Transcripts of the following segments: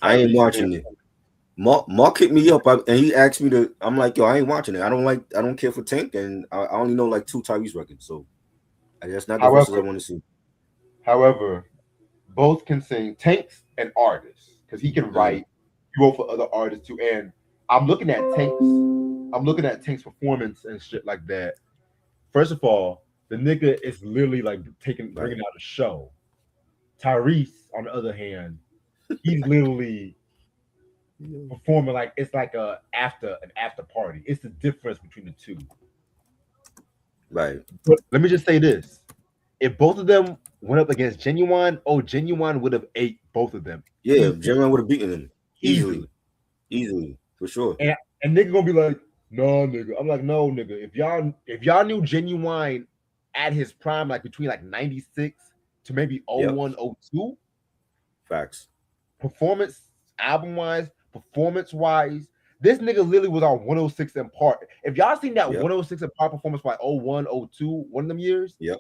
I ain't Tyrese and watching it. Mark hit me up and he asked me to. I'm like, yo, I ain't watching it. I don't care for Tank, and I only know like two Tyrese records, so that's not the verses I however, want to see. however, both can sing. Tank's an artist because he can Mm, write. He wrote for other artists too. And I'm looking at Tank's. I'm looking at Tank's performance and shit like that. First of all, the nigga is literally like right. bringing out a show. Tyrese, on the other hand, he's literally performing like it's like an after party. It's the difference between the two. Right. But let me just say this: if both of them went up against Genuine, oh, Genuine would have ate both of them Yeah, easily, Jeremy would have beaten him easily. easily for sure. And nigga gonna be like, no, nigga. I'm like, no, nigga. If y'all knew Genuine at his prime, like between like 96 to maybe oh Yep. 01, oh 02, Facts. performance, album wise, performance wise, this nigga literally was on 106 in part. If y'all seen that Yep. 106 in part performance by 01, 02, one of them years, Yep.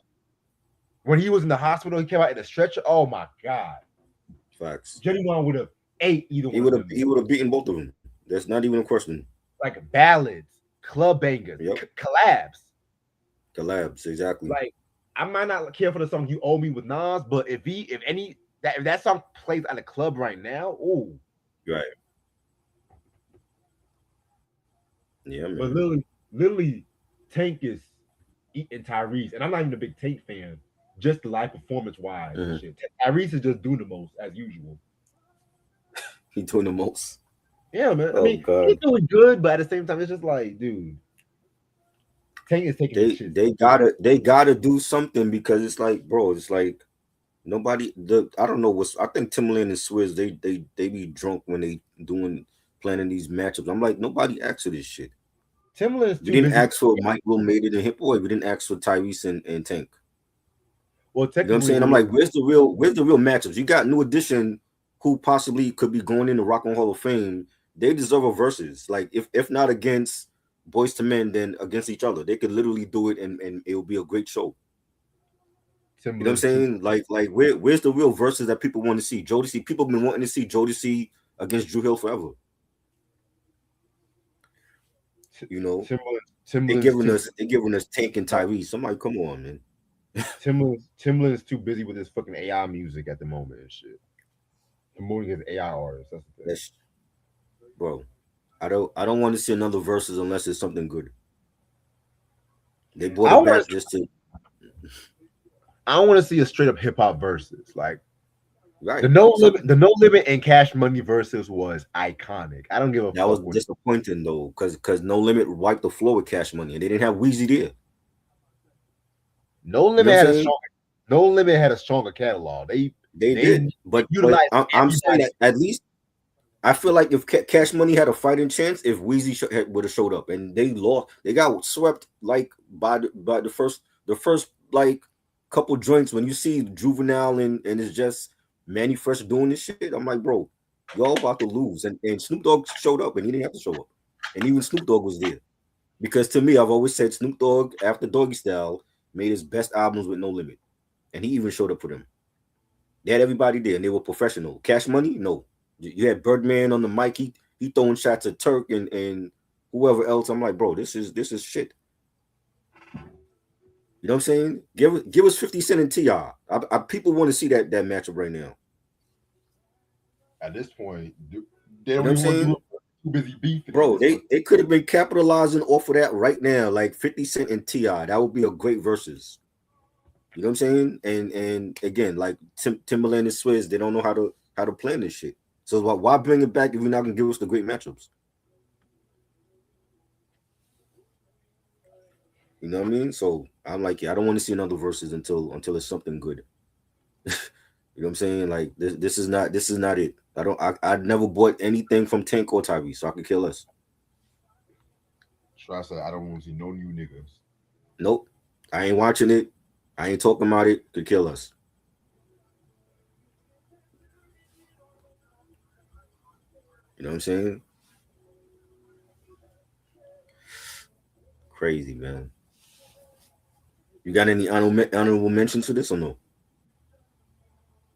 when he was in the hospital, he came out in a stretcher. Oh my god. Facts. Genuine would have ate either one of them He niggas. would have beaten both of them. That's not even a question. Like ballads, club bangers, Yep. collabs. Collabs, exactly. Like I might not care for the song "You Owe Me" with Nas, but if that song plays at a club right now, ooh. Right. Yeah, But man. literally, Tank is eating Tyrese, and I'm not even a big Tank fan. Just the live performance wise and Hmm. shit. Tyrese is just doing the most as usual. He doing the most. Yeah, man. I Oh mean, he's God. doing good, but at the same time, it's just like, dude, Tank is taking his shit. They gotta do something because it's like, bro, it's like nobody the I don't know what's I think Timberland and Swizz they be drunk when they doing planning these matchups. I'm like, nobody asked for this shit. Timberland is We too didn't busy. ask for Mike Will made it and Hit Boy. We didn't ask for Tyrese and Tank. Well, You know what I'm technically, saying? we I'm did. like, where's the real matchups? You got New Edition, who possibly could be going in the Rock and Hall of Fame. They deserve a versus. Like if not against Boys to Men, then against each other. They could literally do it and it will be a great show. You know what I'm Timberland is too. saying? Like where's the real verses that people want to see? Jodeci, people have been wanting to see Jodeci against Drew Hill forever. You know, Timberland is too. they giving us Tank and Tyrese. I'm like, come on, man. Timberland is too busy with his fucking AI music at the moment and shit. Promoting his AI artists. That's the thing. That's bro. I don't want to see another verses unless it's something good. They brought I it don't want back to. just to I don't want to see a straight up hip hop versus. Like right the something No Limit and Cash Money versus was iconic. I don't give a that was fuck what. disappointing though, because No Limit wiped the floor with Cash Money and they didn't have Weezy there. No You know Limit what I'm had a saying? strong. No Limit had a stronger catalog. They They did, but utilized I'm saying everybody. that at least I feel like if Cash Money had a fighting chance, if Weezy would have showed up, and they lost, they got swept like by the first like couple joints. When you see Juvenile and it's just Manny Fresh doing this shit, I'm like, bro, y'all about to lose. And Snoop Dogg showed up, and he didn't have to show up, and even Snoop Dogg was there because to me, I've always said Snoop Dogg after Doggy Style made his best albums with No Limit, and he even showed up for them. They had everybody there, and they were professional. Cash Money, no. You had Birdman on the mic. He throwing shots at Turk and whoever else. I'm like, bro, this is shit. You know what I'm saying? Give us 50 Cent and Ti. People want to see that matchup right now. At this point, they You know don't what I'm even want to do saying, it. Too busy beefing at bro? this point. They could have been capitalizing off of that right now, like 50 Cent and Ti. That would be a great versus. You know what I'm saying? And again, like Timberland and Swizz, they don't know how to plan this shit. So why bring it back if you're not gonna give us the great matchups? You know what I mean? So I'm like, yeah, I don't want to see another verses until it's something good. You know what I'm saying? Like this is not it. I never bought anything from Tank or Tyree, so I could kill us. So I said I don't want to see no new niggas. Nope. I ain't watching it. I ain't talking about it. Could kill us. You know what I'm saying? Crazy, man. You got any honorable mentions for this or no?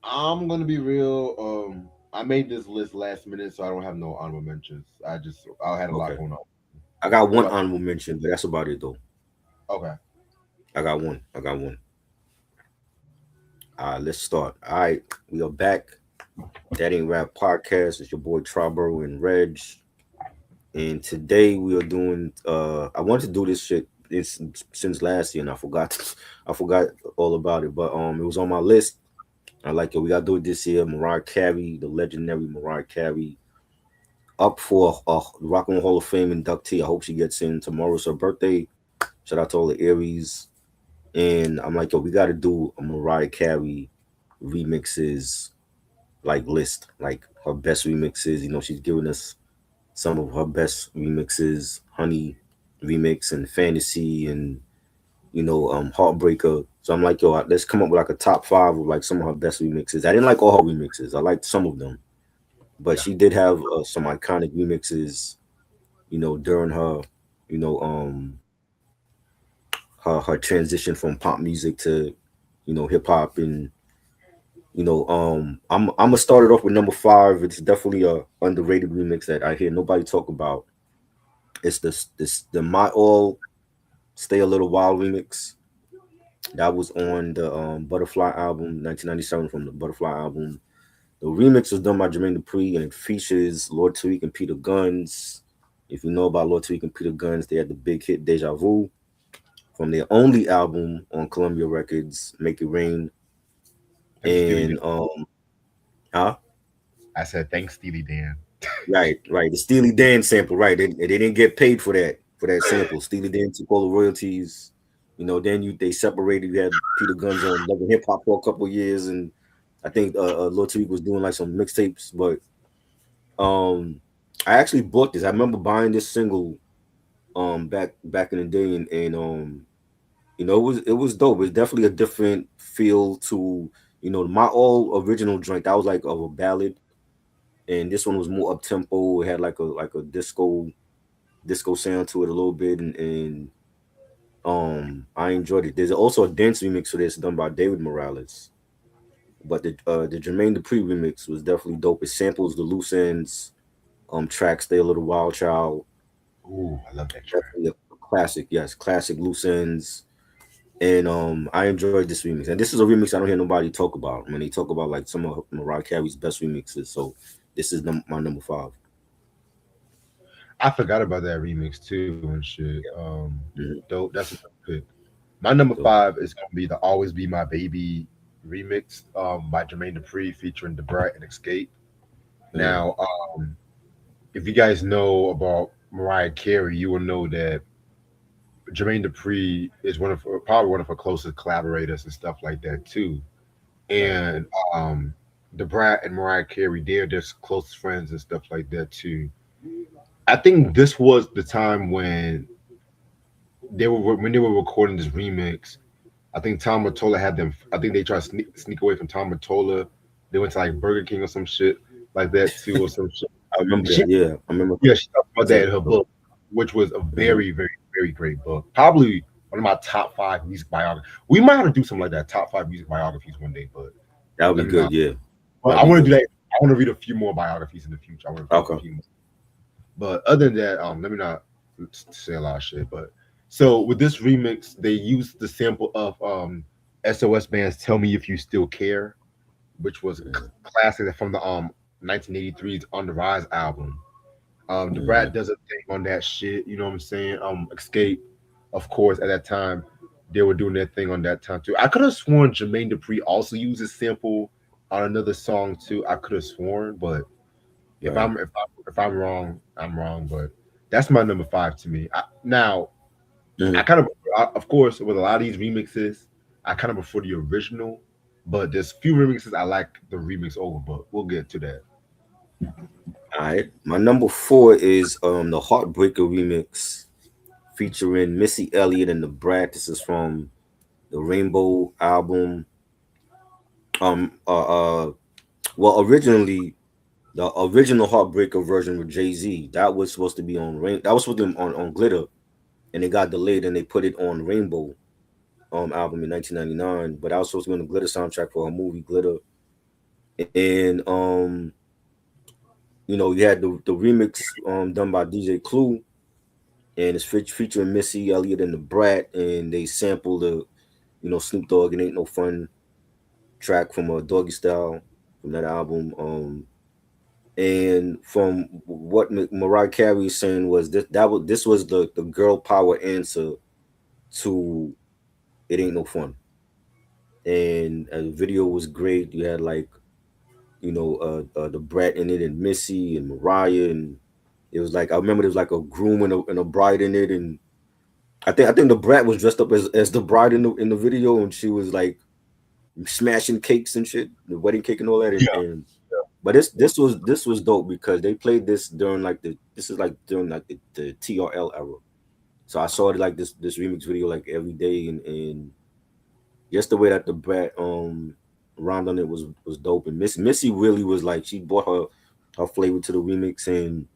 I'm gonna be real. I made this list last minute, so I don't have no honorable mentions. I had a lot Okay, going on. I got What one about honorable mention, but that's about it though. you? Okay. I got one. I got one. Let's start. All right, we are back. That Ain't Rap Podcast. It's your boy Triborough and Reg. And today we are doing I wanted to do this shit since last year and I forgot I forgot all about it. But it was on my list. I like it. We gotta do it this year. Mariah Carey, the legendary Mariah Carey, up for a Rock and Roll Hall of Fame inductee. I hope she gets in. Tomorrow's her birthday. Shout out to all the Aries. And I'm like, yo, we gotta do a Mariah Carey remixes like list, like her best remixes. You know, she's giving us some of her best remixes, Honey remix and Fantasy and Heartbreaker. So I'm like, yo, let's come up with like a top five of like some of her best remixes. I didn't like all her remixes. I liked some of them, but Yeah. she did have some iconic remixes. During her, you know, her transition from pop music to, hip hop and I'm gonna start it off with number five. It's definitely a underrated remix that I hear nobody talk about. It's the My All Stay a Little While remix. That was on the Butterfly album, 1997 from the Butterfly album. The remix was done by Jermaine Dupri and it features Lord Tariq and Peter Guns. If you know about Lord Tariq and Peter Guns, they had the big hit Deja Vu from their only album on Columbia Records, Make It Rain. Thanks, Steely Dan. And huh? I said thanks, Steely Dan. Right. The Steely Dan sample, right. They didn't get paid for that sample. Steely Dan took all the royalties. Then they separated. You had Peter Guns on Love and Hip Hop for a couple of years, and I think Lil Tariq was doing like some mixtapes. But um, I actually bought this. I remember buying this single back in the day, and it was dope. It's definitely a different feel to my all original joint. That was like of a ballad, and this one was more up tempo. It had like a disco sound to it a little bit, and I enjoyed it. There's also a dance remix for this done by David Morales, but the Jermaine Dupri remix was definitely dope. It samples the loose ends track "Stay a Little Wild Child." Ooh, I love that track. Definitely a classic, yes, classic loose ends. And I enjoyed this remix, and this is a remix I don't hear nobody talk about when they talk about like some of Mariah Carey's best remixes. So this is my number five. I forgot about that remix too and shit. Mhm. Dope. That's a dope pick. My number So, five is gonna be the "Always Be My Baby" remix by Jermaine Dupri featuring Debrat and Escape. yeah, Now, if you guys know about Mariah Carey, you will know that Jermaine Dupri is probably one of her closest collaborators and stuff like that too. right. And Debrat and Mariah Carey, they're just close friends and stuff like that too. I think this was the time when they were recording this remix. I think Tom Mottola had them. I think they tried to sneak away from Tom Mottola. They went to like Burger King or some shit like that too, or some shit. I remember She, that. Yeah, I remember. yeah, she talked about that Saying in her so. book, which was a Mhm. very, very, very great book. Probably one of my top five music biographies. We might have to do something like that, top five music biographies one day, but That would be let me good. not. Yeah, Well, that'd I be want to good. do that. I want to read a few more biographies in the future. I want to read a Okay. few more. But other than that, let me not say a lot of shit. But so with this remix, they used the sample of SOS Band's "Tell Me If You Still Care," which was a Mhm. classic from the 1983's On the Rise album. The Mhm. Brat does a thing on that shit. You know what I'm saying? Escape, of course, at that time they were doing their thing on that time too. I could have sworn Jermaine Dupri also used a sample on another song too. I could have sworn, but if Right. I'm wrong, I'm wrong. But that's my number five to me. Now, I Mhm. kind of course, with a lot of these remixes, I kind of prefer the original. But there's few remixes I like the remix over. But we'll get to that. All right. My number four is the Heartbreaker remix featuring Missy Elliott and the Brat. This is from the Rainbow album. Um. Well, originally the original Heartbreaker version with Jay Z that was supposed to be on Rain. That was supposed to be on Glitter, and it got delayed, and they put it on Rainbow album in 1999. But I was supposed to be on the Glitter soundtrack for a movie Glitter, and you had the remix done by DJ Clue, and it's featuring Missy Elliott and the Brat, and they sample the Snoop Dogg and Ain't No Fun track from a Doggy Style from that album. And from what Mariah Carey is saying was this was the girl power answer to It Ain't No Fun, and the video was great. You had like the Brat in it and Missy and Mariah, and it was like I remember there was like a groom and a bride in it, and I think the Brat was dressed up as the bride in the video, and she was like smashing cakes and shit, the wedding cake and all that, and but this was dope because they played this during like this is like during like the TRL era. So I saw it like this remix video like every day, and just the way that the Brat rhymed on it was dope. And Missy really was like she brought her flavor to the remix, and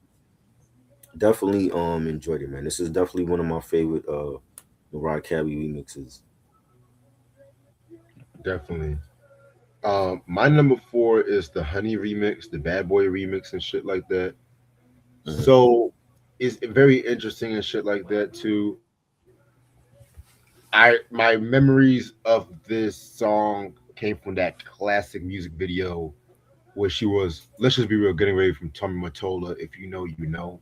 definitely enjoyed it, man. This is definitely one of my favorite Mariah Carey remixes. Definitely. My number four is the Honey remix, the Bad Boy remix, and shit like that. Hmm. So it's very interesting and shit like that too. My memories of this song came from that classic music video where she was, let's just be real, getting ready from Tommy Mottola, if you know, you know,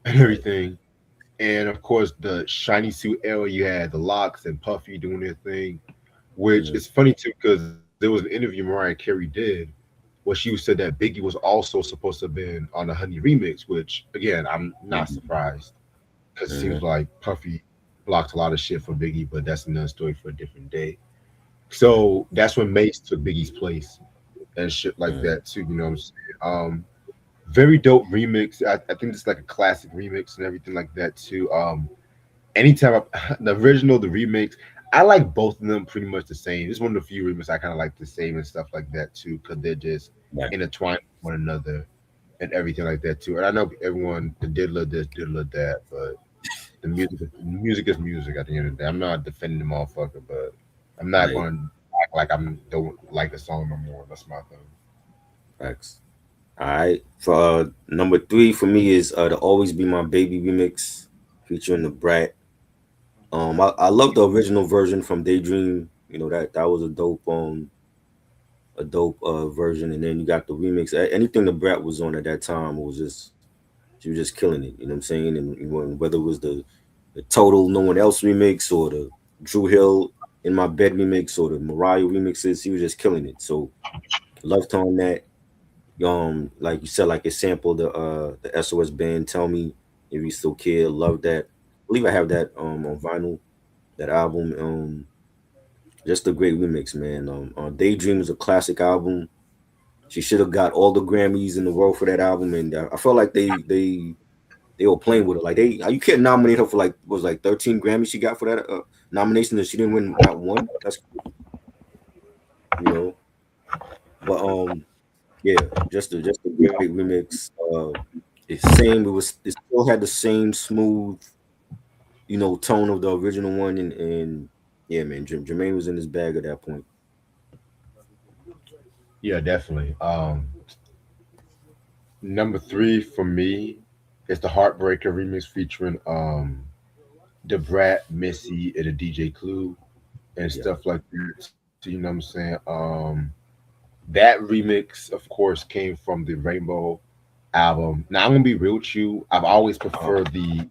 and Right. everything. And of course, the shiny suit era, you had the Locks and Puffy doing their thing, which Hmm. is funny too because there was an interview Mariah Carey did where she said that Biggie was also supposed to have been on the Honey remix, which again, I'm not surprised because it seems Hmm. like Puffy blocked a lot of shit for Biggie, but that's another story for a different day. So that's when Mace took Biggie's place and shit like Hmm. that too. You know what I'm saying? Very dope remix. I think it's like a classic remix and everything like that too. Anytime the original, the remix, I like both of them pretty much the same. It's one of the few remixes I kind of like the same and stuff like that too, because they're just Right. intertwined with one another and everything like that too. And I know everyone the diddler this, diddler that, but the music is music at the end of the day. I'm not defending the motherfucker, but I'm not Right. going to act like I'm don't like the song no more. That's my thing. Facts. All right. For number three for me is the Always Be My Baby remix featuring the Brat. I love the original version from Daydream. That was a dope version, and then you got the remix. Anything the Brat was on at that time was just she was just killing it. You know what I'm saying? And whether it was the Total No One Else remix or the Drew Hill in My Bed remix or the Mariah remixes, he was just killing it. So loved on that. Like you said, like it sampled the SOS band. Tell me if you still care. Love that. I believe I have that on vinyl. That album. Just a great remix, man. Daydream is a classic album. She should have got all the Grammys in the world for that album, and I felt like they were playing with her. Like you can't nominate her for like was like 13 Grammys she got for that nomination, and she didn't win not one. That's you know, but yeah, just a great remix. It's same. It still had the same smooth tone of the original one, and yeah, man, Jermaine was in his bag at that point. Yeah, definitely. Number three for me is the Heartbreaker remix featuring the Brat, Missy, and the DJ Clue and Yeah. stuff like that. So, you know what I'm saying? That remix, of course, came from the Rainbow album. Now I'm gonna be real with you. I've always Uh, preferred the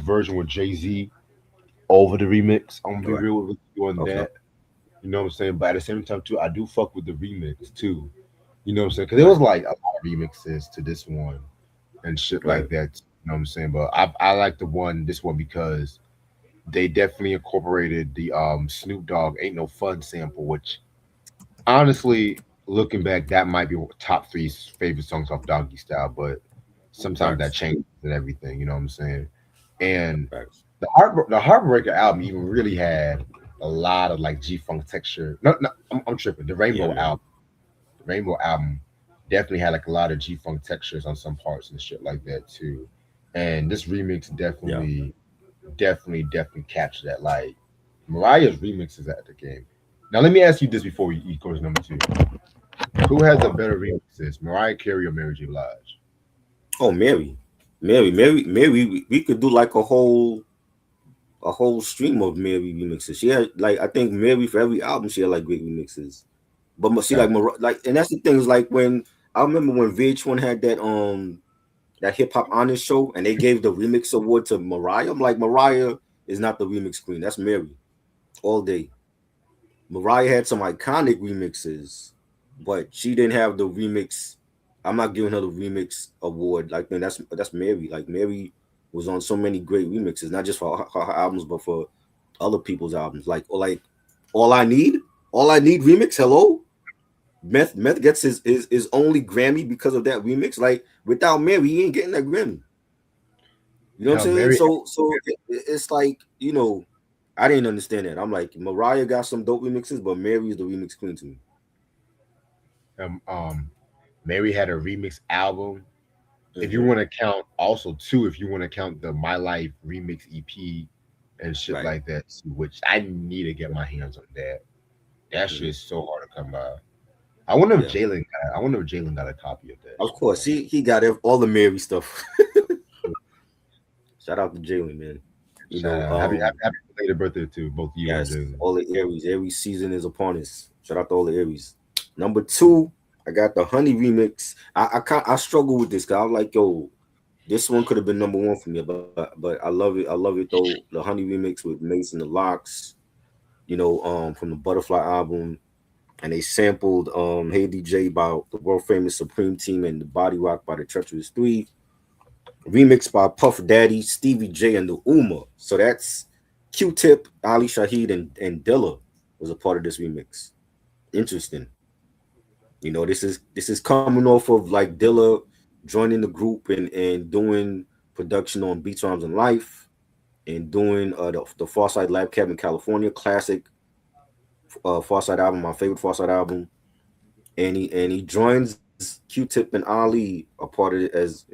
version with Jay-Z over the remix. I'm gonna all be right. real with you on Okay. that. You know what I'm saying? But at the same time too, I do fuck with the remix too. You know what I'm saying? Because there Right. was like a lot of remixes to this one and shit Right. like that. You know what I'm saying? But I like this one because they definitely incorporated the Snoop Dogg "Ain't No Fun" sample, which honestly, looking back, that might be top three favorite songs off Doggy Style. But sometimes that Facts. changes and everything. You know what I'm saying? And Facts. the Heartbreaker album even really had a lot of like G Funk texture. No, no, I'm tripping. Yeah, man. The Rainbow album definitely had like a lot of G Funk textures on some parts and shit like that too. And this remix Yeah. definitely captured that. Like Mariah's remixes at the game. Now let me ask you this before we go to number two. Who has the better remixes, Mariah Carey or Mary J. Blige? Oh, Mary. We could do like a whole stream of Mary remixes. She had like I think Mary for every album she had like great remixes. But she like That Like, and that's the thing is like when I remember when VH1 had that hip hop honest show and they gave the remix award to Mariah. I'm like, Mariah is not the remix queen. That's Mary all day. Mariah had some iconic remixes, but she didn't have the remix. I'm not giving her the remix award. Like, man, that's Mary. Like, Mary was on so many great remixes, not just for her albums, but for other people's albums. Like all I need, all I need remix. Hello, Meth gets his only Grammy because of that remix. Like, without Mary, he ain't getting that Grammy. You know what I'm hell, saying? Mary It's like, I didn't understand that. I'm like, Mariah got some dope remixes, but Mary is the remix queen to me. um, um Mary had a remix album. If you Hmm. want to count also too, if you want to count the My Life remix EP and shit Right. like that, too, which I need to get my hands on that. That shit Hmm. is so hard to come by. I wonder if Yeah. Jalen got a copy of that Of shit. course, he got all the Mary stuff. Shout out to Jalen, man. You Shout know, out. Happy belated birthday to both you and yes, Jalen. all the Aries. Aries season is upon us. Shout out to all the Aries. Number two, I got the Honey remix. I struggle with this because I'm like, yo, this one could have been number one for me, but I love it. I love it though. The Honey remix with Mace and the Locks, from the Butterfly album, and they sampled Hey DJ by the world famous Supreme Team and the Body Rock by the Treacherous Three, remixed by Puff Daddy, Stevie J, and the Uma. So that's Q-Tip, Ali Shaheed, and Dilla was a part of this remix. Interesting. This is coming off of like Dilla joining the group and doing production on Beats Rhymes and Life and doing the Far Side Lab Cab in California classic Far Side album, my favorite Far Side album. And he joins Q-Tip and Ali a part of this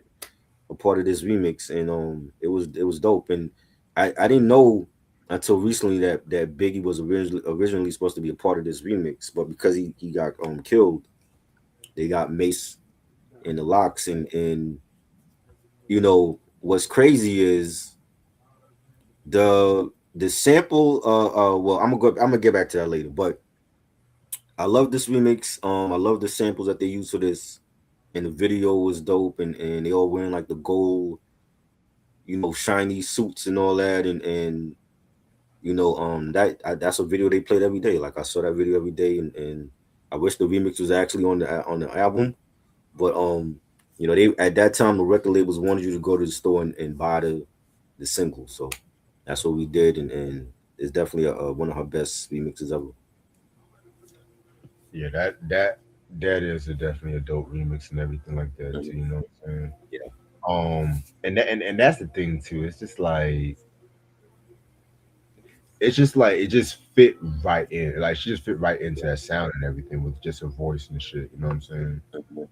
remix, and it was dope. And I didn't know until recently that Biggie was originally supposed to be a part of this remix, but because he got killed, they got Mace and the Locks, and what's crazy is the sample. Well, I'm gonna get back to that later, but I love this remix. I love the samples that they used for this, and the video was dope, and they all wearing like the gold, shiny suits and all that, and that's a video they played every day. Like I saw that video every day, and I wish the remix was actually on the album, but they at that time the record labels wanted you to go to the store and buy the single, so that's what we did, and it's definitely one of her best remixes ever. Yeah, that is definitely a dope remix and everything like that Mhm. too. You know what I'm saying? Yeah. And that's the thing too. It's just like it just fit right in. Like she just fit right into that sound and everything with just her voice and shit. You know what I'm saying? Mhm.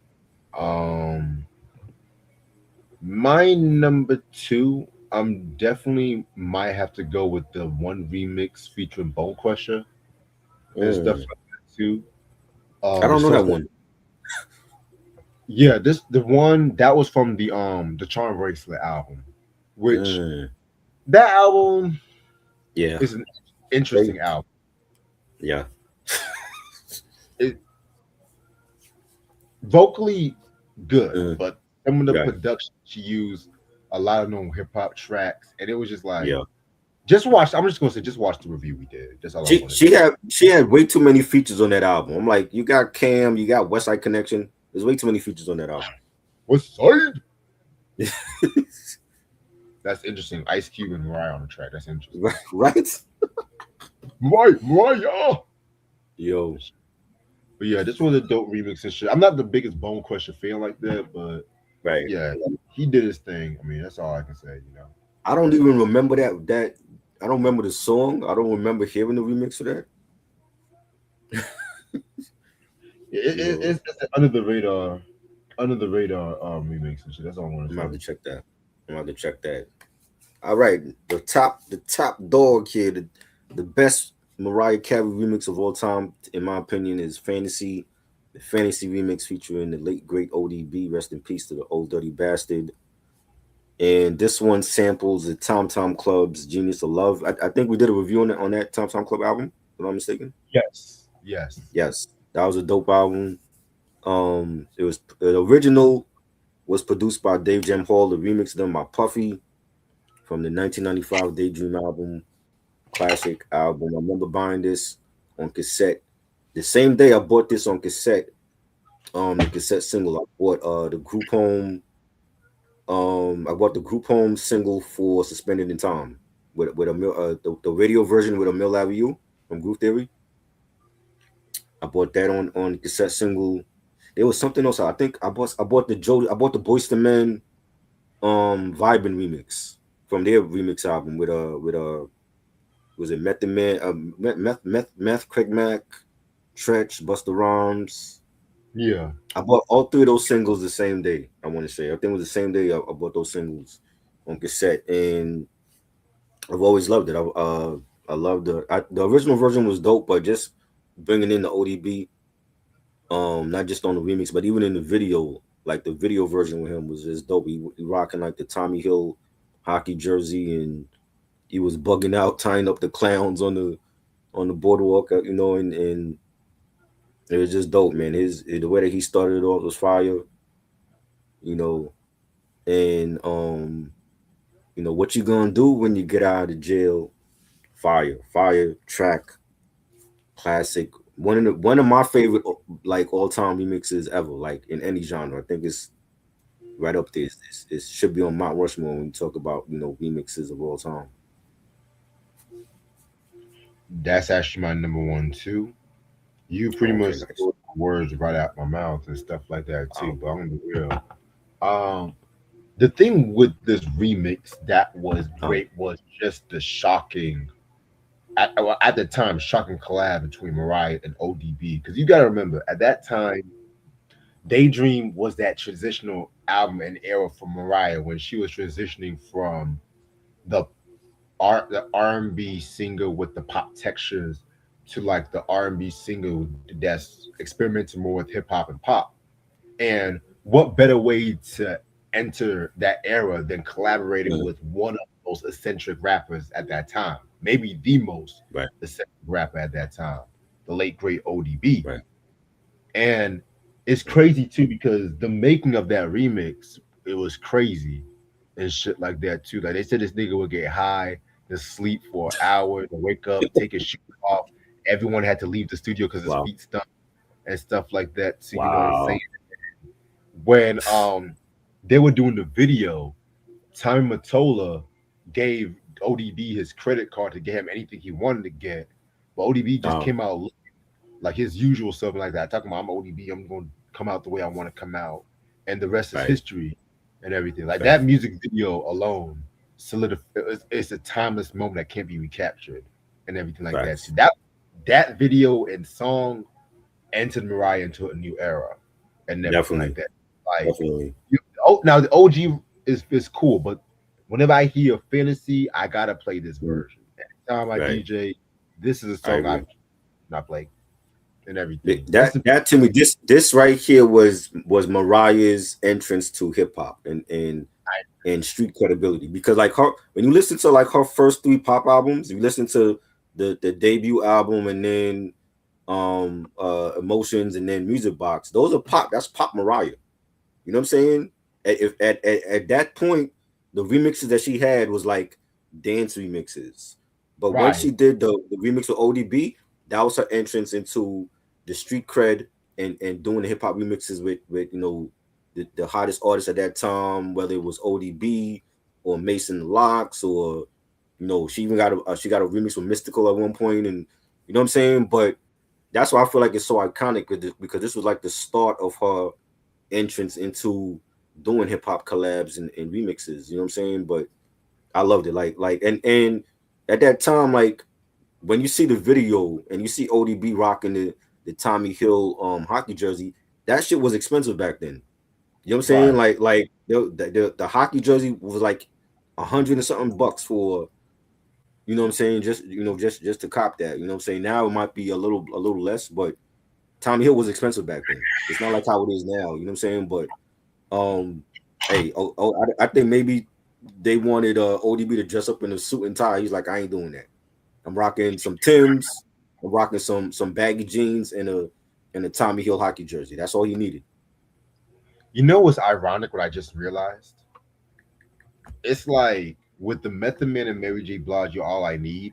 Um, my number two, I'm definitely might have to go with the one remix featuring Bone Crusher and stuff Mm. like that too. I The don't know song's that called, one. yeah, this the one that was from the Charm Bracelet album, which Mm. that album Yeah. is an They, interesting album. yeah. It vocally good, Mm. but some of the Right. production she used a lot of known hip hop tracks, and it was just like Yeah. just watch. I'm just gonna say just watch the review we did. That's all I'm She gonna she say. had she had way too many features on that album. I'm like, you got Cam, you got West Side Connection. There's way too many features on that album. What's side? That's interesting. Ice Cube and Mariah on the track. That's interesting. Right? Mariah. Yo. But yeah, this was a dope remix and shit. I'm not the biggest Bone Crusher fan like that, but Right. yeah, he did his thing. I mean, that's all I can say. You know. I don't even remember that I don't remember the song. I don't remember hearing the remix of that. You know, It's under the radar remix and shit. That's all I want I'm to gonna say. have to check that. I'm gonna have to check that. All right, the top dog here, the best Mariah Carey remix of all time, in my opinion, is Fantasy the Fantasy remix featuring the late great ODB. Rest in peace to the old dirty bastard. And this one samples the Tom Tom Club's Genius of Love. I think we did a review on that Tom Tom Club album, if I'm not mistaken. Yes. Yes. Yes, that was a dope album. It was the original was produced by Dave Jam Hall. The remix done by Puffy from the 1995 Daydream album, classic album. I remember buying this on cassette. The same day I bought this on cassette, the cassette single. I bought the group home. I bought the group home single for Suspended in Time with the radio version with a Mill Avenue from Groove Theory. I bought that on cassette single. There was something else. I think I bought the Boyz II Men Vibin remix from their remix album with was it Method Man, Meth, Craig Mack, Tretch, Busta Rhymes. Yeah. I bought all three of those singles the same day. I want to say. I think it was the same day I bought those singles on cassette, and I've always loved it. I love the original version was dope, but just bringing in the ODB, not just on the remix, but even in the video, like the video version with him was just dope. He rocking like the Tommy Hill hockey jersey, and he was bugging out, tying up the clowns on the boardwalk, and it was just dope, man. The way that he started it off was fire, you know, and what you gonna do when you get out of jail? Fire track, classic. One of my favorite like all time remixes ever, like in any genre. I think it's right up there. It should be on Mount Rushmore when you talk about remixes of all time. That's actually my number one too. You pretty Oh, much okay, nice. stole words right out my mouth and stuff like that too. Wow. But I'm gonna be real. Um, the thing with this remix that was Oh, great was just the shocking at the time shocking collab between Mariah and ODB. Because you got to remember at that time, Daydream was that transitional album and era for Mariah when she was transitioning from the the R&B singer with the pop textures to like the R&B singer that's experimenting more with hip hop and pop. And what better way to enter that era than collaborating yeah, with one of the most eccentric rappers at that time? Maybe the most right, eccentric rapper at that time, the late great ODB. right. And it's Mm. crazy too because the making of that remix, it was crazy and shit like that too. Like they said this nigga would get high and sleep for hours and wake up, take his shoes off. Everyone had to leave the studio because his Wow, feet stunk and stuff like that. So you know what I'm saying? wow. When they were doing the video, Tommy Mottola gave ODB his credit card to get him anything he wanted to get, but ODB just Wow, came out like his usual stuff like that. Talking about I'm ODB, I'm going to come out the way I want to come out, and the rest is right, history and everything. Like right, that music video alone, it's a timeless moment that can't be recaptured and everything like that. right. So that video and song entered Mariah into a new era and everything like Definitely, that. Like definitely. oh, now the OG is cool, but whenever I hear fantasy, I gotta play this Mm. version. Every time I Right. DJ, this is a I song I agree. not play and everything. That that to me, this right here was Mariah's entrance to hip hop and street credibility, because like her, when you listen to like her first three pop albums, you listen to the debut album, and then Emotions, and then Music Box, those are pop. That's pop Mariah. You know what I'm saying? At that point, the remixes that she had was like dance remixes. But once right, she did the remix with ODB, that was her entrance into the street cred and doing the hip hop remixes with the hottest artists at that time, whether it was ODB or Mason Locks, or she even got a remix with Mystical at one point, and you know what I'm saying. But that's why I feel like it's so iconic, because this was like the start of her entrance into doing hip hop collabs and remixes. You know what I'm saying? But I loved it. And at that time, like when you see the video and you see ODB rocking the Tommy Hill hockey jersey, that shit was expensive back then. You know what I'm saying? right. Like the hockey jersey was like 100 and something bucks for, you know what I'm saying, just to cop that. You know what I'm saying? Now it might be a little less, but Tommy Hill was expensive back then. It's not like how it is now. You know what I'm saying? But um, hey, I think maybe they wanted ODB to dress up in a suit and tie. He's like, I ain't doing that. I'm rocking some Timbs. I'm rocking some baggy jeans and a Tommy Hill hockey jersey. That's all he needed. You know what's ironic? What I just realized? It's like with the Method Man and Mary J. Blige, "You're All I Need."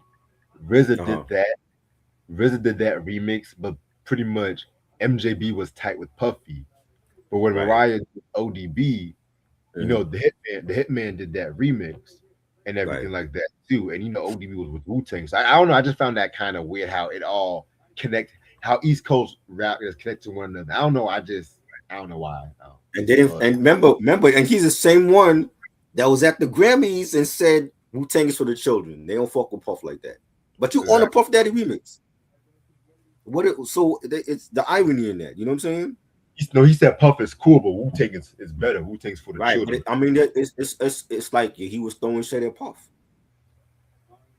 RZA Uh huh. did that. RZA did that remix, but pretty much MJB was tight with Puffy. But when Right. Mariah did ODB, Hmm. the Hitman did that remix and Right. everything like that too. And ODB was with Wu Tang. So I don't know. I just found that kind of weird how it all connect, how East Coast rap is connected to one another. I don't know. I don't know why. And then But and remember, and he's the same one that was at the Grammys and said Wu Tang is for the children. They don't fuck with Puff like that. But you on the exactly. Puff Daddy remix. It's the irony in that. You know what I'm saying? No, he said Puff is cool, but Wu Tang is better. Wu Tang's for the Right. But children. I mean, it's like he was throwing shit at Puff.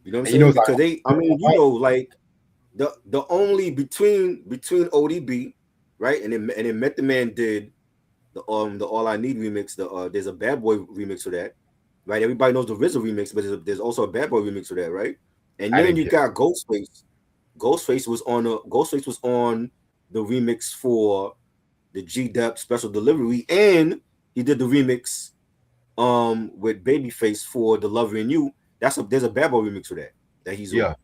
You know what I'm And you know, saying? it's like, Because I mean, like the only between ODB, right, and then Method Man did the All I Need remix. There's a Bad Boy remix for that, right? Everybody knows the RZA remix, but there's also a Bad Boy remix for that, right? And I then didn't you get it. got Ghostface. Ghostface was on the remix for the G Dep Special Delivery, and he did the remix with Babyface for The Lover in You. There's a Bad Boy remix for that he's on. Yeah,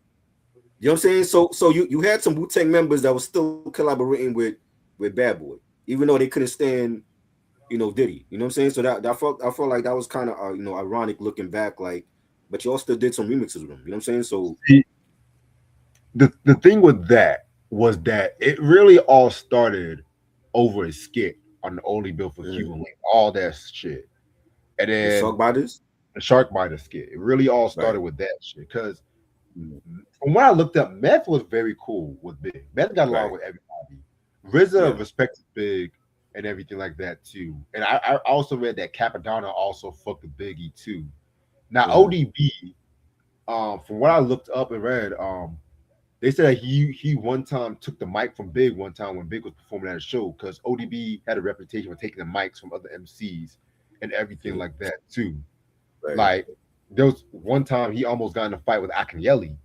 You know what I'm saying? So you had some Wu Tang members that was still collaborating with Bad Boy, even though they couldn't stand Diddy. You know what I'm saying? So I felt like that was kind of ironic looking back, like, but y'all still did some remixes with him. You know what I'm saying? So see, the thing with that was that it really all started over a skit on the Only Bill for mhm. Cuban Link, all that shit, and The then Shark Bodies, the Shark Biter skit. It really all right? started with that shit. Because Mhm. from what I looked up, Meth was very cool with Big. Meth got along Right. with everybody. RZA Yeah. respected Big and everything like that too. And I also read that Capadonna also fucked with Biggie too. Now Hmm. ODB, from what I looked up and read, they said that he one time took the mic from Big one time when Big was performing at a show because ODB had a reputation for taking the mics from other MCs and everything Hmm. like that too. Right. Like there was one time he almost got in a fight with Akinyele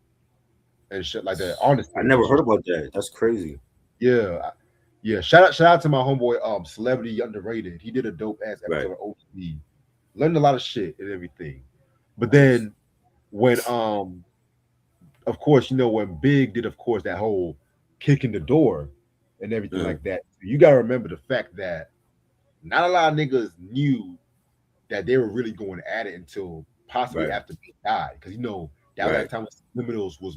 and shit like that on the I stage and never heard shit. about that. That's crazy. Yeah, yeah. Shout out to my homeboy, Celebrity Underrated. He did a dope ass Right. episode of ODB. Learned a lot of shit and everything. But Nice. then when of course, when Big did, of course, that whole kick in the door and everything Hmm. like that, you gotta remember the fact that not a lot of niggas knew that they were really going at it until possibly Right. after Big died. Because that was Right. that time when subliminals was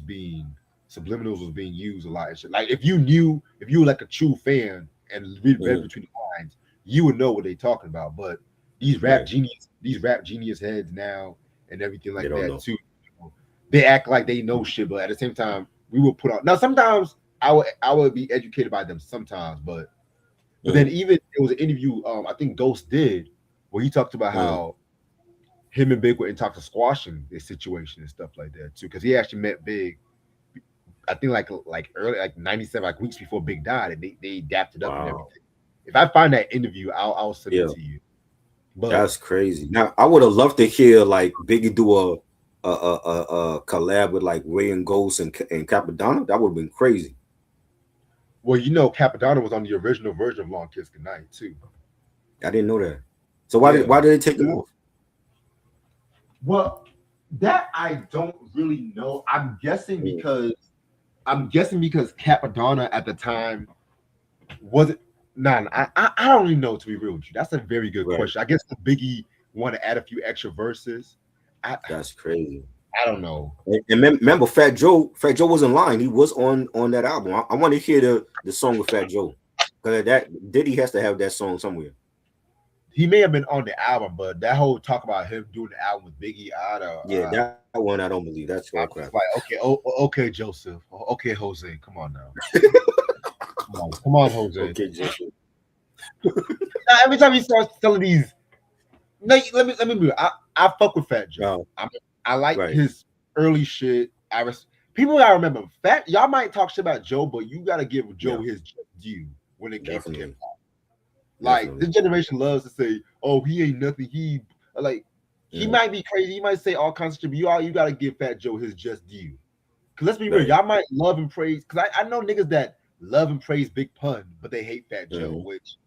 being used a lot and shit. Like if you were like a true fan and read Hmm. between the lines, you would know what they talking about. But Right. these rap genius heads now and everything They like don't that know. too, they act like they know shit, but at the same time, we will put on. Now sometimes I would be educated by them sometimes, but then Hmm. even it was an interview I think Ghost did where he talked about Hmm. how him and Big were in talks of squashing this situation and stuff like that too. Because he actually met Big, I think like early like '97, like weeks before Big died, and they dapped it up and Wow. everything. If I find that interview, I'll send it Yeah. to you. But That's crazy. Now I would have loved to hear like Biggie do a collab with like Ray and Ghost and Capadonna. That would have been crazy. well, Capadonna was on the original version of Long Kiss Goodnight too. I didn't know that. So why did Yeah. why did they take him off? Well, that I don't really know. Mm. I'm guessing because Capadonna at the time wasn't. Nah, I don't even know, to be real with you. That's a very good Right. question. I guess the Biggie want to add a few extra verses. I That's crazy. I don't know. And remember, Fat Joe was in line. He was on that album. I want to hear the song with Fat Joe because that Diddy has to have that song somewhere. He may have been on the album, but that whole talk about him doing the album with Biggie, I don't. Yeah, that one I don't believe. That's all I'm crap. just like, okay, okay, Joseph, okay, Jose, come on now, come on, Jose. Okay, Joseph. Now, every time he starts telling these, no, let me be. I fuck with Fat Joe. Oh, I like right. his early shit. people gotta remember, fat y'all might talk shit about Joe, but you gotta give Joe Yeah, his due when it came to hip definitely, hop. Like definitely. this generation loves to say, "Oh, he ain't nothing." Like he Mm, might be crazy. He might say all kinds of shit, but you gotta give Fat Joe his just due. Cause let's be real, right. y'all might love and praise. Cause I know niggas that love and praise Big Pun, but they hate Fat Joe. Mm, Which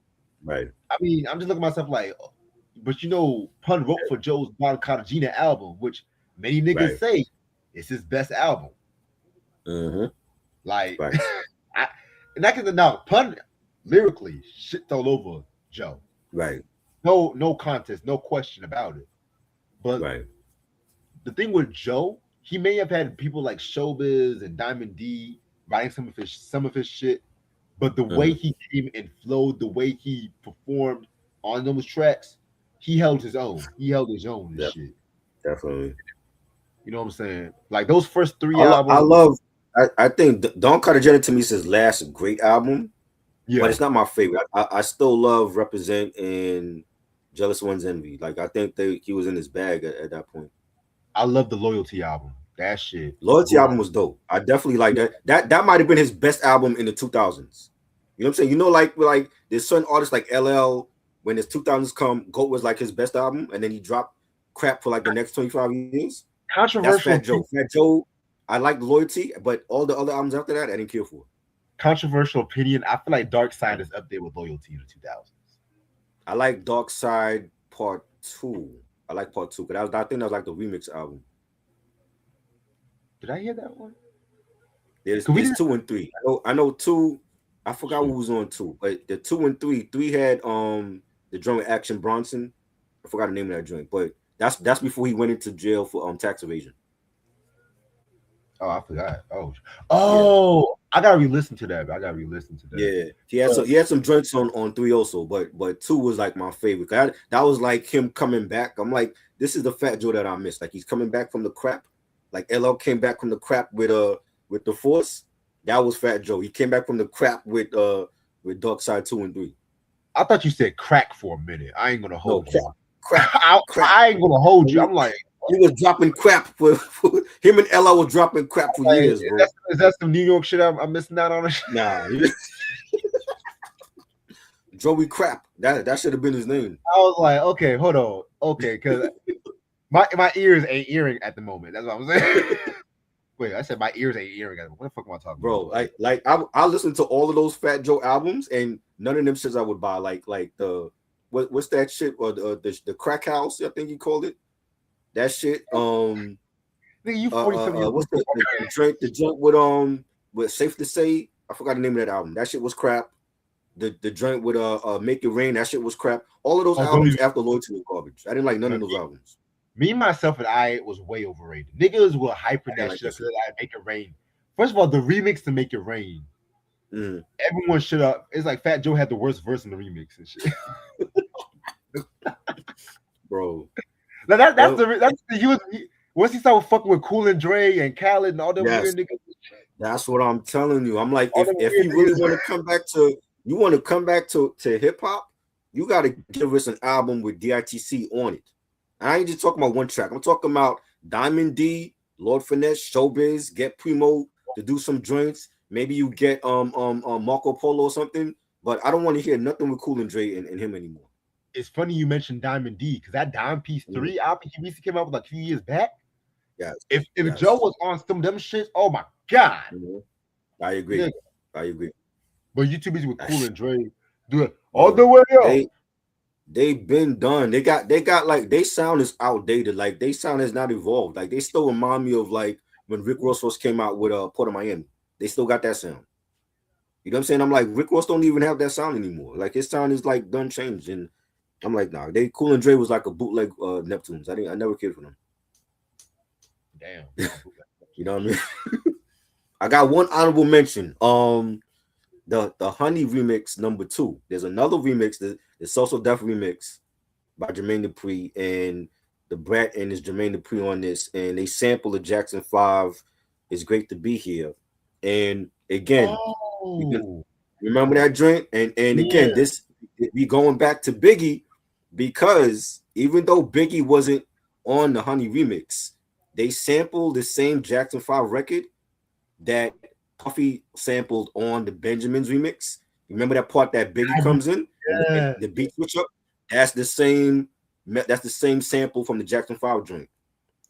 right. I mean, I'm just looking at myself like, oh, but Pun wrote for Joe's Bon Cartagena album, which many niggas Right. say is his best album. Mm-hmm. Like, Facts. I, and that can now Pun lyrically shit all over Joe. Right. No contest, no question about it. But Right. the thing with Joe, he may have had people like Showbiz and Diamond D writing some of his shit, but the way Mm-hmm. he came and flowed, the way he performed on those tracks, he held his own. He held his own and Def- shit. definitely. You know what I'm saying? Like those first three I albums, love. I think Don Cartagena to me is his last great album, but yeah, it's not my favorite. I still love Represent and Jealous One's Envy. Like I think he was in his bag at that point. I love the Loyalty album. That shit Loyalty was album was dope. I definitely like that. That might have been his best album in the 2000s. You know what I'm saying? You know, like there's certain artists like LL when his 2000s come, Goat was like his best album, and then he dropped crap for like the next 25 years. That's Fat controversial. Joe. Fat Joe, I like Loyalty, but all the other albums after that, I didn't care for. Controversial opinion. I feel like Dark Side is up there with Loyalty in the 2000s. I like Dark Side Part Two. I like Part Two because I think that was like the remix album. Did I hear that one? There's Cause we there's didn't. two and three. I know two. I forgot who was on two, but the two and three. Three had the drummer Action Bronson. I forgot the name of that joint, but that's before he went into jail for tax evasion. Oh, I forgot. Oh, Yeah, I gotta re-listen to that. I gotta re-listen to that. yeah. He had some joints on three also, but two was like my favorite. That was like him coming back. I'm like, this is the Fat Joe that I missed. Like he's coming back from the crap. Like LL came back from the crap with the Force. That was Fat Joe. He came back from the crap with Dark Side 2 and 3. I thought you said crack for a minute. I ain't gonna No, hold crap, you. crap, I, crap. I ain't gonna hold you. He, I'm like, he was dropping crap for him and Ella was dropping crap for hey, years, bro. is that some New York shit I'm missing out on? Nah, Joey Crap. That should have been his name. I was like, okay, hold on, okay, because my ears ain't earring at the moment. That's what I'm saying. Wait, I said my ears ain't earring at the moment. What the fuck am I talking Bro, about? I listened to all of those Fat Joe albums and none of them shits I would buy. Like the what's that shit or the crack house, I think he called it. That shit. Nigga, you 47 years What's old. the joint with Safe to Say? I forgot the name of that album. That shit was crap. The joint with Make It Rain, that shit was crap. All of those Oh, don't albums even. after Loyalty was garbage. I didn't like none No, of those albums. me, myself, and I was way overrated. Niggas were hyping I didn't that like shit that up shit. because I make it rain. First of all, the remix to Make It Rain. Mm, Everyone shut up. It's like Fat Joe had the worst verse in the remix and shit. bro. Now Well, once he started fucking with Cool and Dre and Khaled and all them yes, weird niggas, that's what I'm telling you. I'm like, all if them if weird you really niggas. want to come back to hip hop, you got to give us an album with DITC on it. And I ain't just talking about one track. I'm talking about Diamond D, Lord Finesse, Showbiz, get Primo to do some joints. Maybe you get Marco Polo or something. But I don't want to hear nothing with Cool and Dre and him anymore. It's funny you mentioned Diamond D because that Dime Piece Mhm. 3 album he recently came out with like a few years back. Yes, If Joe yes. was on some of them shits, oh my god. Mhm. I agree. Nigga. I agree. But you too busy with Cool and Dre. Do it all Bro, the way up. they've been done. They got like they sound is outdated. Like they sound has not evolved. Like they still remind me of like when Rick Ross first came out with Port of Miami. They still got that sound. You know what I'm saying? I'm like Rick Ross don't even have that sound anymore. Like his sound is like done changed. And I'm like, nah, they Cool and Dre was like a bootleg Neptunes. I never cared for them. Damn. You know what I mean? I got one honorable mention. The Honey remix #2. There's another remix, the Social Death remix by Jermaine Dupri, and the Brat and his Jermaine Dupri on this, and they sample the Jackson 5. It's great to be here. And again, you can Oh, remember that joint. And again, yeah. this we going back to Biggie because even though Biggie wasn't on the Honey remix, they sampled the same Jackson 5 record that Puffy sampled on the Benjamins remix. Remember that part that Biggie comes in and Yeah. the beat switch up? That's the same. That's the same sample from the Jackson 5 joint.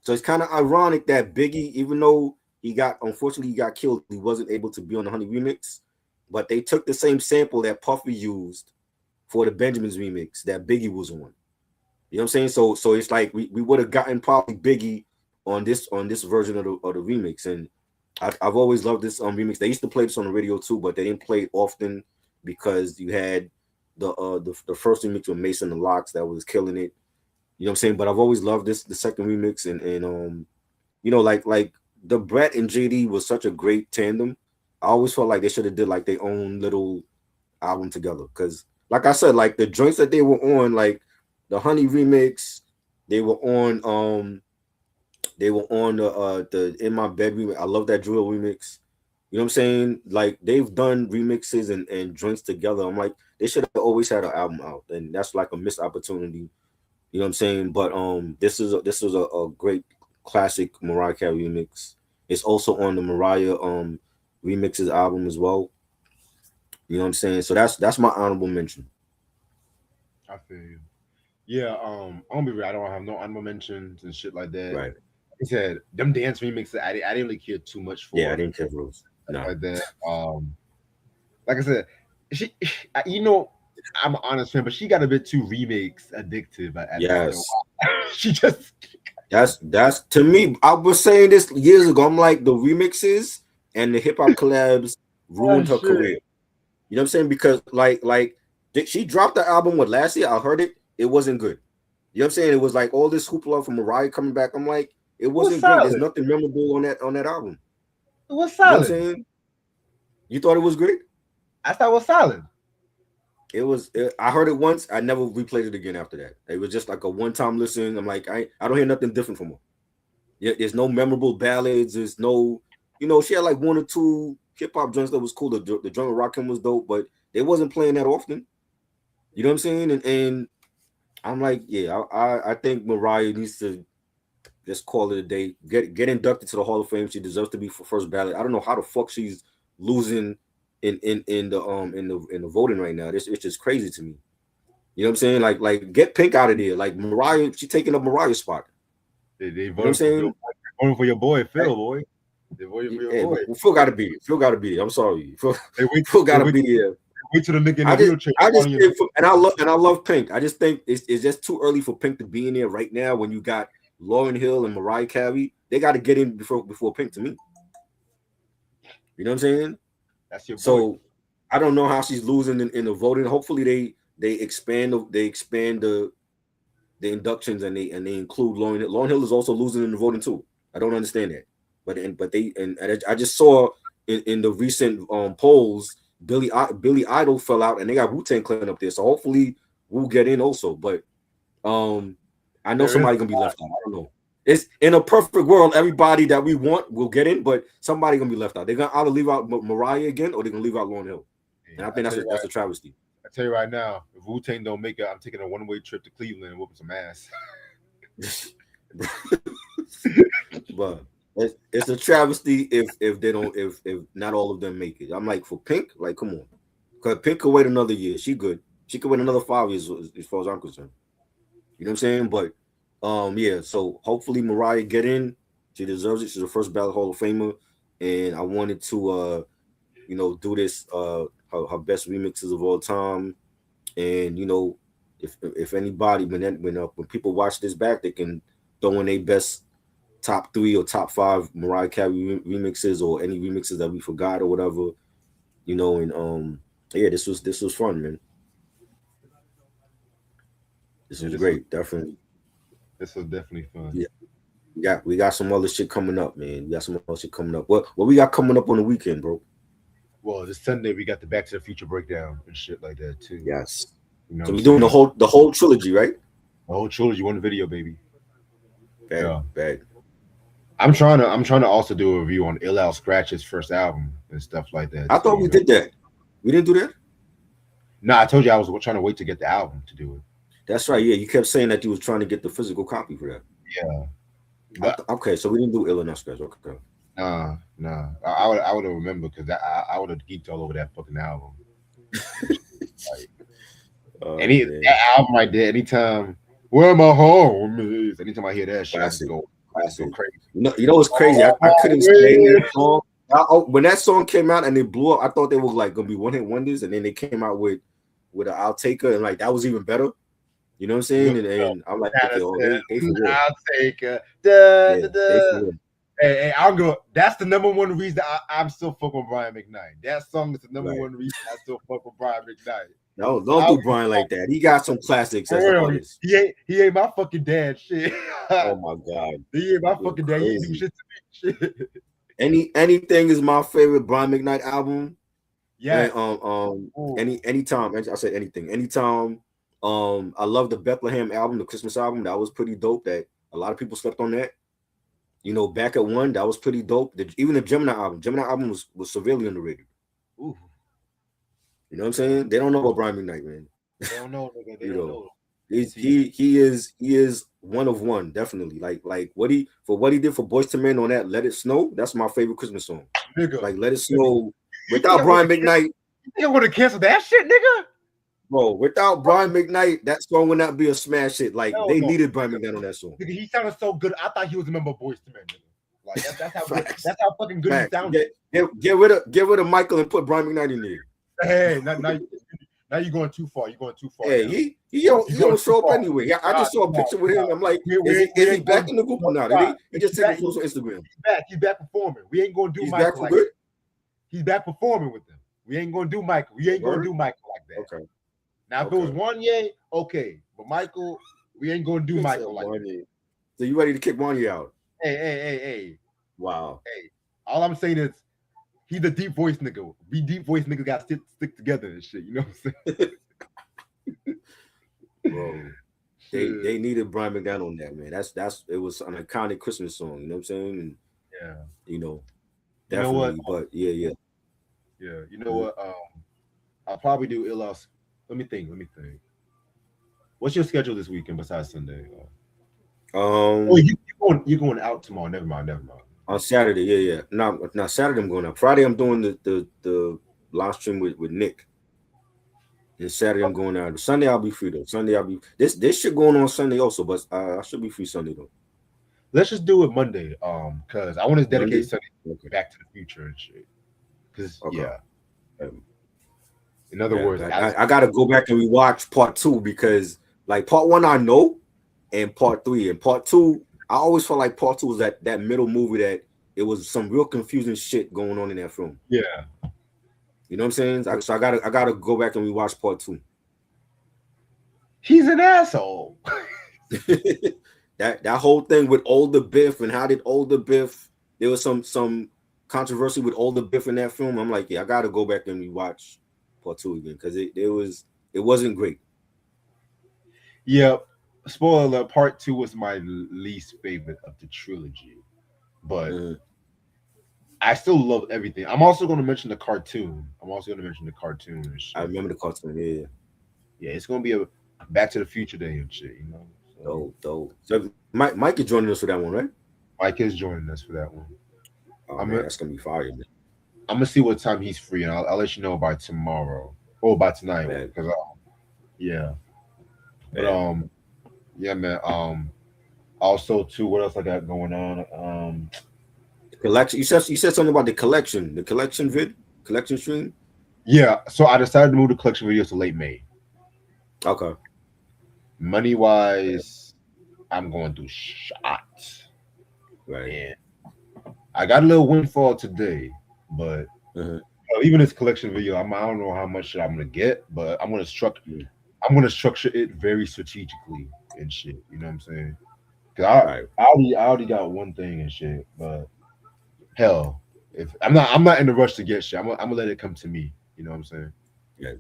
So it's kind of ironic that Biggie, even though unfortunately he got killed, he wasn't able to be on the Honey remix. But they took the same sample that Puffy used for the Benjamins remix that Biggie was on. You know what I'm saying? So it's like we would have gotten probably Biggie on this version of the remix. And I've always loved this remix. They used to play this on the radio too, but they didn't play it often because you had the first remix with Mason and Locks that was killing it. You know what I'm saying? But I've always loved the second remix, and like the Brett and JD was such a great tandem. I always felt like they should have did like their own little album together. Cause like I said, like the joints that they were on, like the Honey remix, they were on the In My Bed remix. I love that Drill remix. You know what I'm saying? Like they've done remixes and joints together. I'm like, they should have always had an album out, and that's like a missed opportunity. You know what I'm saying? But this is a great classic Mariah Carey remix. It's also on the Mariah remixes album as well. You know what I'm saying? So that's my honorable mention. I feel you. Yeah, I'm gonna be real. I don't have no honorable mentions and shit like that. Right. He said them dance remixes. I didn't really care too much Yeah, I for didn't care for those. stuff No. like that. Like I said, she, you know, I'm an honest fan, but she got a bit too remakes addictive after a Yes. while. She just That's to me. I was saying this years ago. I'm like the remixes and the hip hop collabs oh ruined her shit. career. You know what I'm saying? Because like did she dropped the album with last year? I heard it. It wasn't good. You know what I'm saying? It was like all this hoopla from Mariah coming back. I'm like, it It was wasn't great. There's solid. nothing memorable on that album. It was You know what I'm solid. saying? You thought it was great? I thought it was solid. It was. I heard it once. I never replayed it again after that. It was just like a one time listen. I'm like, I don't hear nothing different from her. Yeah, there's no memorable ballads. There's no, she had like one or two hip hop joints that was cool. The joint with Rakim was dope, but they wasn't playing that often. You know what I'm saying? And I'm like, yeah, I think Mariah needs to just call it a day. Get inducted to the Hall of Fame. She deserves to be for first ballot. I don't know how the fuck she's losing in the voting right now. It's just crazy to me. You know what I'm saying? Like get Pink out of there. Like Mariah, she taking up Mariah's spot. They You know what I'm saying? voted for your boy Hey, Phil, boy. They voted for your hey, boy. Phil got to be it. Phil got to be it. I'm sorry. Phil, They wait. Phil got They to wait. be there. Wait till the nigga in the I just wheelchair. I just Calling you. think and I love Pink. I just think it's just too early for Pink to be in there right now when you got Lauryn Hill and Mariah Carey. They got to get in before Pink to me. You know what I'm saying? That's your boy. So I don't know how she's losing in the voting. Hopefully they expand the inductions and they include Lauryn Hill. Lauryn Hill is also losing in the voting too. I don't understand that. But I just saw in the recent polls Billy Idol fell out and they got Wu-Tang Clan up there. So hopefully we'll get in also. But um I know There is. somebody gonna be left out. I don't know. It's in a perfect world, everybody that we want will get in, but somebody gonna be left out. They're gonna either leave out Mariah again or they're gonna leave out Lauryn Hill. And I I think tell you that's a travesty. I tell you right now, if Wu Tang don't make it, I'm taking a one-way trip to Cleveland and whooping some ass. But it's a travesty if they don't if not all of them make it. I'm like for Pink, like come on, because Pink could wait another year. She good. She could wait another 5 years as far as I'm concerned. You know what I'm saying? But yeah. So hopefully Mariah get in. She deserves it. She's the first ballot Hall of Famer, and I wanted to do this her best remixes of all time, and if anybody when people watch this back, they can throw in their best top three or top five Mariah Carey remixes or any remixes that we forgot or whatever, and yeah, this was fun, man. This Yeah, was great, definitely. this was definitely fun. Yeah, we got some other shit coming up, man. We got some other shit coming up. What we got coming up on the weekend, bro? Well, this Sunday we got the Back to the Future breakdown and shit like that too. Yes. You know So what we're I'm doing the saying? whole trilogy, right? The whole trilogy, one video, baby. Bad, Yeah. bad. I'm trying to also do a review on Ill Scratch's first album and stuff like that I too. thought we did that. We didn't do that. No, I told you I was trying to wait to get the album to do it. That's right. Yeah, you kept saying that you was trying to get the physical copy for that. Yeah. But Okay, so we didn't do Illinois Scratch. Okay. Nah. I would have remembered because I would have geeked all over that fucking album. Like Oh any man, that album right there. Anytime where my home is. Anytime I hear that shit, classic, I just go classic. crazy. You know what's crazy? Oh I my couldn't stand that way. song. When that song came out and it blew up, I thought they were like gonna be one hit wonders, and then they came out with an I'll Take Her, and like that was even better. You know what I'm saying? Look, And I'm like, okay, Santa oh, said, they for real. I'll take a da, Yeah, da, they for da. real. Hey, I'll go. That's the number one reason I'm still fucking with Brian McKnight. That song is the number Right. one reason I still fuck with Brian McKnight. Don't I do Brian like that. He got some classics as an for real, artist. he ain't my fucking dad. Shit, Oh my god, he ain't my you're fucking dad. He ain't do crazy. shit to me. Shit. Anything is my favorite Brian McKnight album. And Yes. Ooh. anytime I said anything. Anytime I love the Bethlehem album, the Christmas album. That was pretty dope. That a lot of people slept on that. You know, Back at One, that was pretty dope. Even the Gemini album was severely underrated. Ooh. You know what I'm saying? They don't know about Brian McKnight, man. They don't know, nigga. They You don't know, know. he's See, he is one of one, definitely. Like what he did for Boys to Men on that Let It Snow. That's my favorite Christmas song. nigga. Like Let It Nigga. Snow. You think Without Brian McKnight, I'm gonna cancel that shit, nigga? bro. Without Brian McKnight, that song would not be a smash hit. Like Hell they no. needed Brian McKnight on that song. Nigga, he sounded so good. I thought he was a member of Boys to Men, nigga. Like that's how good. Facts. That's how fucking good he Facts. sounded. Get rid of Michael and put Brian McKnight in there. Hey, now you're going too far. You're going too far. Hey, Now. he don't You're going too show up far. anyway. I Nah, just saw a nah, picture with him. nah. I'm like, We is he ain't back going. in the group or not? Nah, They just he's taking back. photos on Instagram. He's back. He's back performing. We ain't gonna do He's back Michael for like good. that. He's back performing with them. We ain't gonna do Michael. We ain't gonna do Michael like that. Okay. Now, if it was Wanye, okay, but Michael, we ain't gonna do Michael like that. So you ready to kick Wanye out? Hey. Wow. All I'm saying is he's a deep voice nigga. We deep voice niggas got to stick together and shit. You know what I'm saying? Bro, they needed Brian McDonald on that, man. That's it was an iconic Christmas song. You know what I'm saying? And, Yeah. you know, You know what? definitely. But yeah. Yeah. You know what? I'll probably do ill else. Let me think. What's your schedule this weekend besides Sunday? Oh, you going out tomorrow? Never mind. On Saturday, yeah. No, Saturday I'm going out. Friday I'm doing the live stream with Nick. And Saturday I'm going out. Sunday I'll be free though. Sunday I'll be this shit going on Sunday also, but I should be free Sunday though. Let's just do it Monday. Because I want to dedicate Monday? Sunday back to the future and shit. Because Okay. in other words, I gotta go back and rewatch part 2 because like part 1 I know, and part 3 and part 2 I always felt like part 2 was that middle movie that it was some real confusing shit going on in that film. Yeah. You know what I'm saying? So I gotta go back and rewatch part 2. He's an asshole. that whole thing with older Biff and how did older Biff? There was some controversy with older Biff in that film. I'm like, yeah, I gotta go back and rewatch part 2 again because it wasn't great. Yep. Spoiler alert, part 2 was my least favorite of the trilogy. But I still love everything. I'm also going to mention the cartoon. And shit. I remember the cartoon, yeah. Yeah, it's going to be a Back to the Future day and shit, you know? So, Dope. So Mike is joining us for that one, right? Mike is joining us for that one. Oh, man, that's going to be fire, man. I'm going to see what time he's free, and I'll let you know by tomorrow. Or by tonight. Because, yeah. But, yeah, man. Also, too, what else I got going on? Collection. You said something about the collection stream. Yeah, so I decided to move the collection videos to late May. Okay. Money wise, I'm going through shots. Right. And I got a little windfall today, but even this collection video, I don't know how much I'm gonna get, but I'm gonna structure it very strategically and shit. You know what I'm saying? Because I already got one thing and shit, but hell, if I'm not in the rush to get shit. I'm gonna let it come to me. You know what I'm saying? Yeah.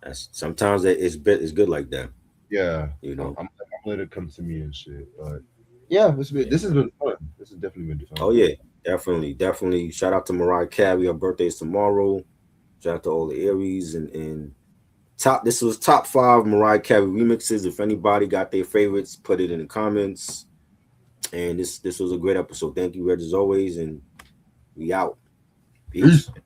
That's sometimes it's good like that. Yeah, you know, I'm gonna let it come to me and shit. But yeah, this has been fun. This has definitely been fun. Oh yeah, definitely. Shout out to Mariah Carey. Her birthday's tomorrow. Shout out to all the Aries and This was top 5 Mariah Carey remixes. If anybody got their favorites, put it in the comments. And this was a great episode. Thank you, Reg, as always, and we out. Peace. Peace.